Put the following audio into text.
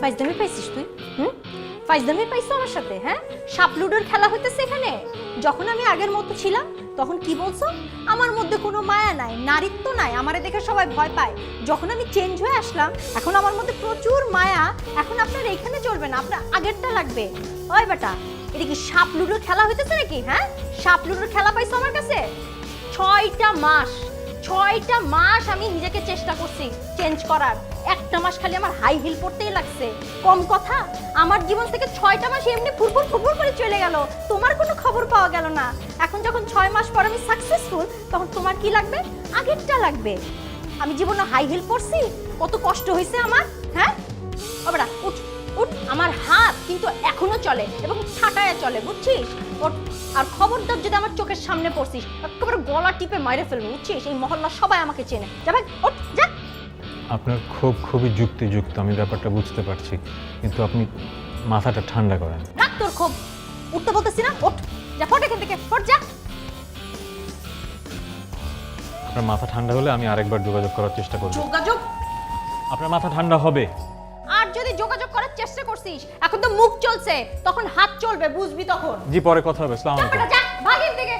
ফাইজদামি পাইছিস তুই? ফাইজদামি পাইছো আমার সাথে? হ্যাঁ, সাপ লুডোর খেলা হইতেছে এখানে। যখন আমি আগের মতো ছিলাম তখন কি বলছো? আমার মধ্যে কোনো মায়া নাই, নারীত্ব নাই, আমারে দেখে সবাই ভয় পায়। যখন আমি চেঞ্জ হয়ে আসলাম, এখন আমার মধ্যে প্রচুর মায়া। এখন আপনার এখানে চলবে না, আপনার আগেরটা লাগবে। ওই বেটা, এটা কি সাপ লুডোর খেলা হইতেছে নাকি? হ্যাঁ, সাপ লুডোর খেলা পাইছো আমার কাছে? 6টা মাস আমি নিজেকে চেষ্টা করছি চেঞ্জ করার। একটা মাস খালি আমার হাই হিল পড়তেই লাগছে। কম কথা, আমার জীবন থেকে 6টা মাস এমনি ফুরফুর ফুরফুর করে চলে গেল, তোমার কোনো খবর পাওয়া গেল না। এখন যখন 6 মাস পর আমি সাকসেসফুল, তখন তোমার কি লাগবে? আগেরটা লাগবে। আমি জীবনে হাই হিল পড়ছি, কত কষ্ট হয়েছে আমার। হ্যাঁ বাবা, উঠ উঠ। আমার হাত কিন্তু এখনো চলে এবং ঠাটায় চলে, বুঝছিস? ওঠ। আর খবরদার যদি আমার চোখের সামনে পড়ছিস, একেবারে গলা টিপে মাইরে ফেলবো, বুঝছিস? এই মহল্লা সবাই আমাকে চেনে। যা ভাই, ওঠ, যা। আপনার খুবই যুক্তিযুক্ত, আমি ব্যাপারটা বুঝতে পারছি, কিন্তু আপনি মাথাটা ঠান্ডা করেন। রাখ তোর ক্ষোভ। উঠতে বলতেছি না? ওঠ, যা, ফট এখান থেকে, ফট, যা। আপনার মাথা ঠান্ডা হলে আমি আরেকবার যোগাযোগ করার চেষ্টা করব। যোগাযোগ? আপনার মাথা ঠান্ডা হবে। আর যদি যোগাযোগ করার চেষ্টা করছিস, এখন তো মুখ চলছে, তখন হাত চলবে, বুঝবি তখন। জি, পরে কথা হবে। আসসালামু আলাইকুম। যা, ভাগ এখান থেকে।